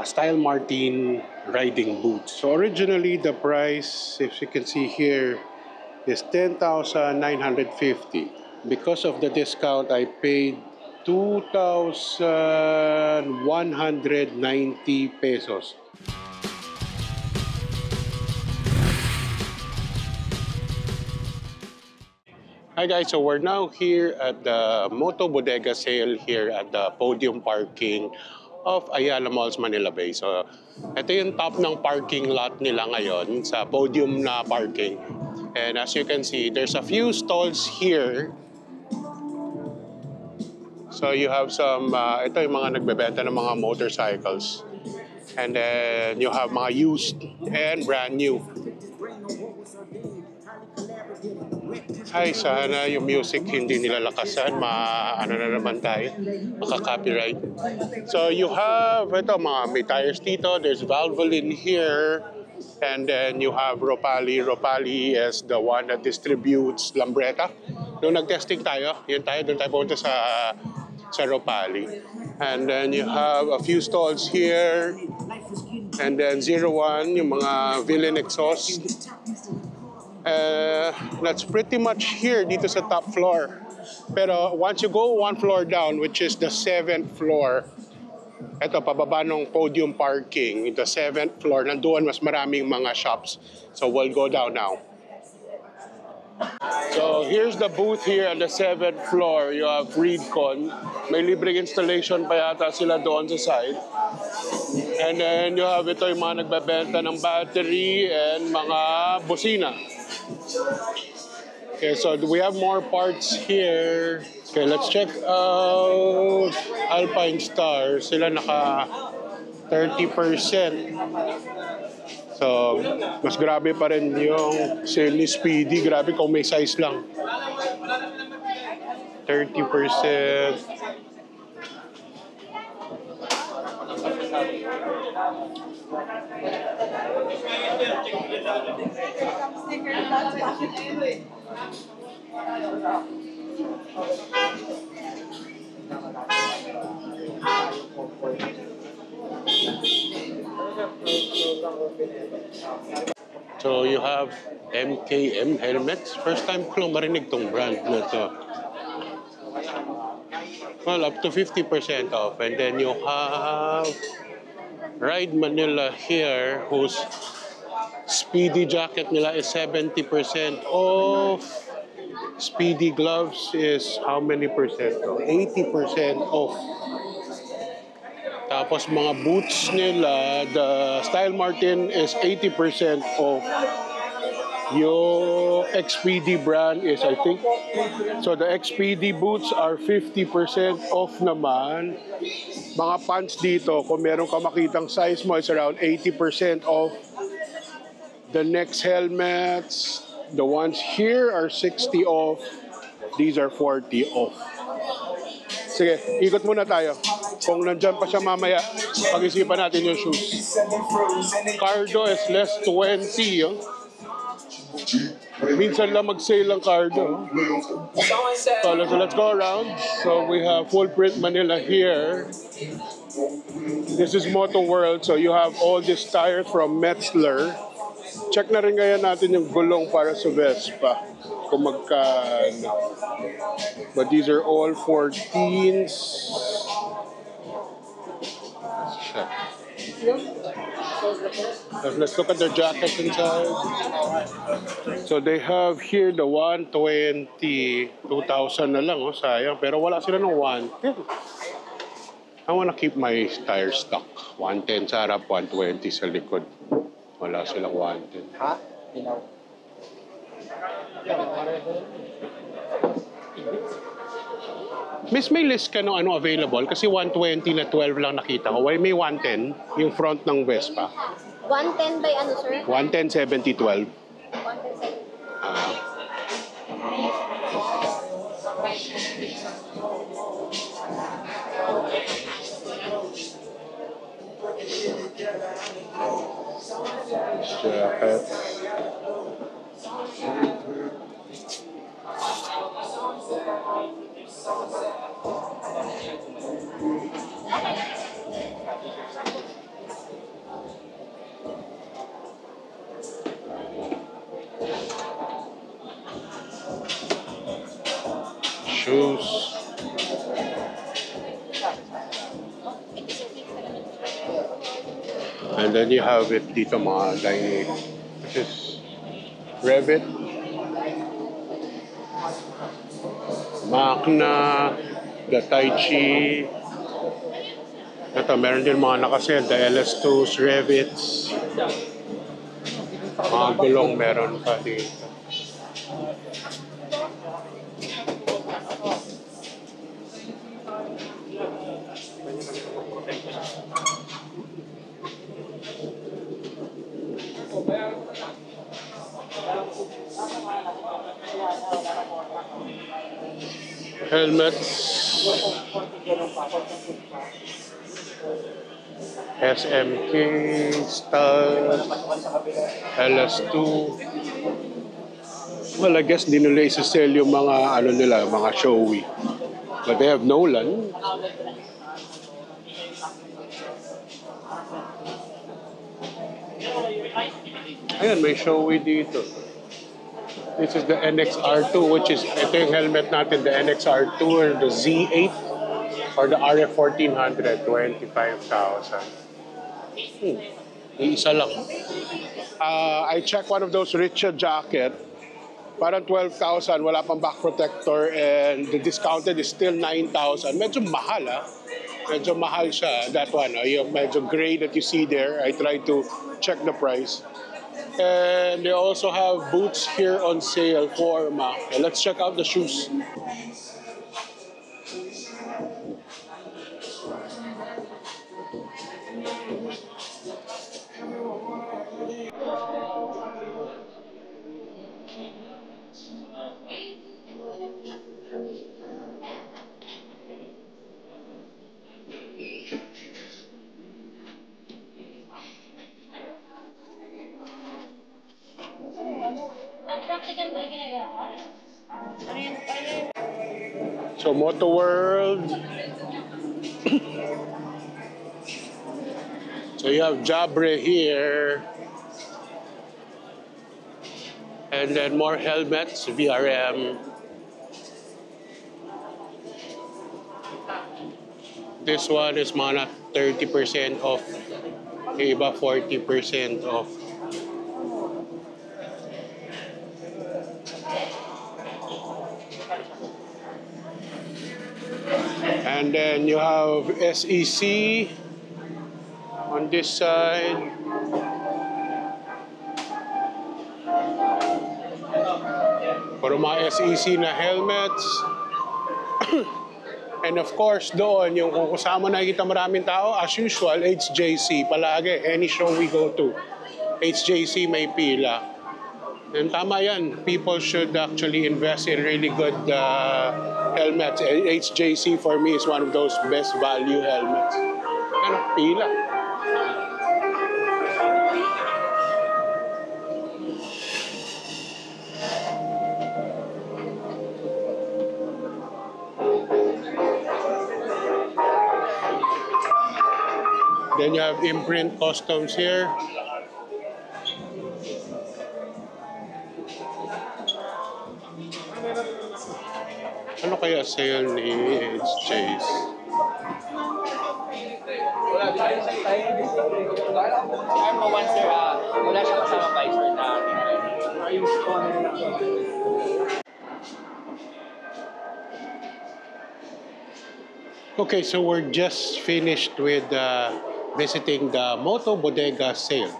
Style Martin riding boots. So originally the price, if you can see here, is 10,950. Because of the discount, I paid 2,190 pesos. Hi guys, so we're now here at the Moto Bodega sale here at the podium parking of Ayala Malls Manila Bay. So ito yung top ng parking lot nila ngayon sa podium na parking. And as you can see, there's a few stalls here. So you have some, ito yung mga nagbebenta ng mga motorcycles. And then you have mga used and brand new. Ay, sana yung music hindi nila lakasan. Ano na naman tayo, maka-copyright. So you have, ito mga may tires dito. There's Valvoline here. And then you have Ropali. Ropali is the one that distributes Lambretta. Noong nag-testing tayo, doon tayo pumunta sa Ropali. And then you have a few stalls here. And then 01, yung mga Villain exhaust. That's pretty much here dito sa top floor. Pero once you go one floor down, which is the 7th floor, eto pababa ng podium parking, the 7th floor, nandoon mas maraming mga shops. So we'll go down now. So here's the booth here on the 7th floor. You have Reedcon. May libreng installation pa yata sila doon sa side. And then you have ito yung mga nagbebenta ng battery and mga busina. Okay, so we have more parts here. Okay, let's check out Alpine Star. Sila naka 30%. So, mas grabe pa rin yung sale ni Speedy. Grabe kung may size lang. 30%. So you have MKM helmets. First time ko lang marinig tong brand na to. Well, up to 50% off. And then you have Ride Manila here, whose Speedy jacket nila is 70% off. Speedy gloves is how many percent? 80% off. Tapos mga boots nila, the Style Martin is 80% off. Yung XPD brand is, I think, so the XPD boots are 50% off naman. Mga pants dito, kung meron ka makitang size mo, is around 80% off. The next helmets, the ones here are 60 off. These are 40 off. Sige, ikot muna tayo. Kung nandyan pa siya mamaya, pag-isipan natin yung shoes. Cardo is less 20. Oh. Minsan lang mag-sale ang Cardo. So let's go around. So we have Full Print Manila here. This is Moto World. So you have all these tires from Metzler. Check na rin kaya natin yung gulong para sa Vespa. Kung magkano. But these are all 14s. Check. Let's look at their jackets inside. So they have here the 120, 2,000 na lang, oh, sayang. Pero wala sila ng 110. I wanna keep my tire stock. 110 sa harap, 120 sa likod. Wala silang 110. Ha? Miss, may list ka ng ano available? Kasi 120 na 12 lang nakita ko. Why may 110? Yung front ng Vespa. 110 by ano, sir? 110, 70, 12. 110. Jacket. shoes. And then you have it dito mga dining. Which is Revit, Macna, the Tai Chi. Ito, meron din mga nakasell. The LS2s, Revits. Mga gulong meron pa dito. Helmets. SMK, Star, LS2. Well, I guess di nila isa-sell yung mga ano nila, mga showy. But they have Nolan. Ayan, may showy dito. This is the NXR2, which is, ito yung helmet natin, the NXR2 or the Z8 or the RF1400, 25,000. Iisa lang. I checked one of those Richard jacket, parang 12,000, wala pang back protector, and the discounted is still 9,000. Medyo mahal, ah. Medyo mahal siya, that one. Yung medyo gray that you see there, I tried to check the price. And they also have boots here on sale for Mac. Let's check out the shoes. So Moto World. So you have Jabre here. And then more helmets, VRM. This one is mana 30% off. Iba 40% off. And then you have SEC on this side. Para mga SEC na helmets. And of course, doon, yung kung kasama nakikita maraming tao, as usual, HJC. Palagi, any show we go to, HJC may pila. And tama yan. People should actually invest in really good helmets. HJC for me is one of those best value helmets. Ano, pila. Then you have Imprint Customs here. Ano kaya sale ni HJs? Wala tayo sa tayo. I'm a one sir, wala siya kasama pa sir na yung store na. Okay, so we're just finished with visiting the Moto Bodega sale.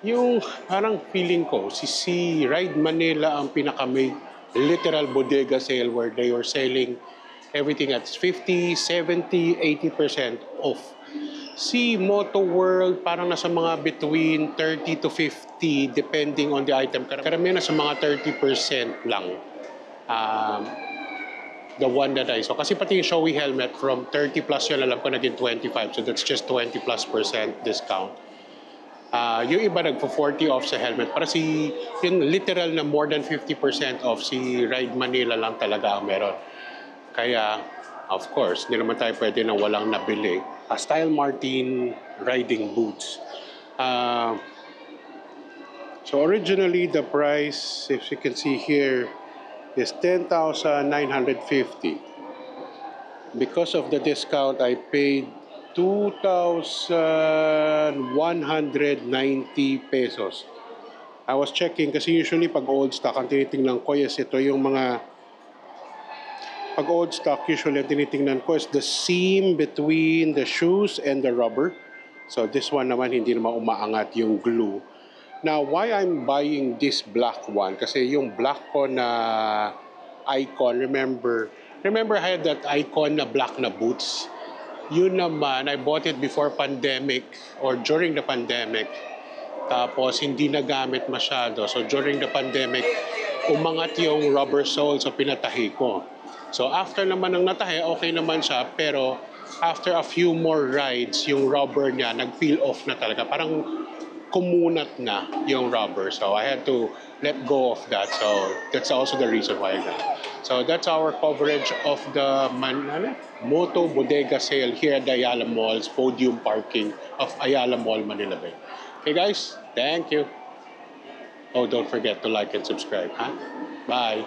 Yung parang feeling ko, si Ride Manila ang pinaka-may literal bodega sale where they were selling everything at 50, 70, 80% off. Si Moto World parang nasa mga between 30 to 50 depending on the item. Karamihan nasa mga 30% lang. The one that I saw. Kasi pati yung showy helmet from 30 plus yun, alam ko naging 25. So that's just 20+% discount. Yung iba nagpo-40 off sa helmet. Para yung literal na more than 50% off, si Ride Manila lang talaga ang meron. Kaya, of course, hindi naman tayo pwede na walang nabili. Style Martin riding boots. So originally, the price, if you can see here, is 10,950. Because of the discount, I paid 2,190 pesos. I was checking kasi usually pag old stock, ang tinitingnan ko is ito yung mga pag old stock, usually ang tinitingnan ko is the seam between the shoes and the rubber. So this one naman, hindi naman umaangat yung glue. Now, why I'm buying this black one? Kasi yung black ko na Icon, remember I had that Icon na black na boots? Yun naman, I bought it before pandemic or during the pandemic. Tapos hindi nagamit masyado. So during the pandemic, umangat yung rubber sole, so pinatahi ko. So after naman ng natahi, okay naman siya. Pero after a few more rides, yung rubber niya nag-peel off na talaga. Parang kumunat na yung rubber. So I had to let go of that. So that's also the reason why I got it. So that's our coverage of the Moto Bodega sale here at the Ayala Mall's podium parking of Ayala Mall, Manila Bay. Okay guys, thank you. Oh, don't forget to like and subscribe, huh? Bye.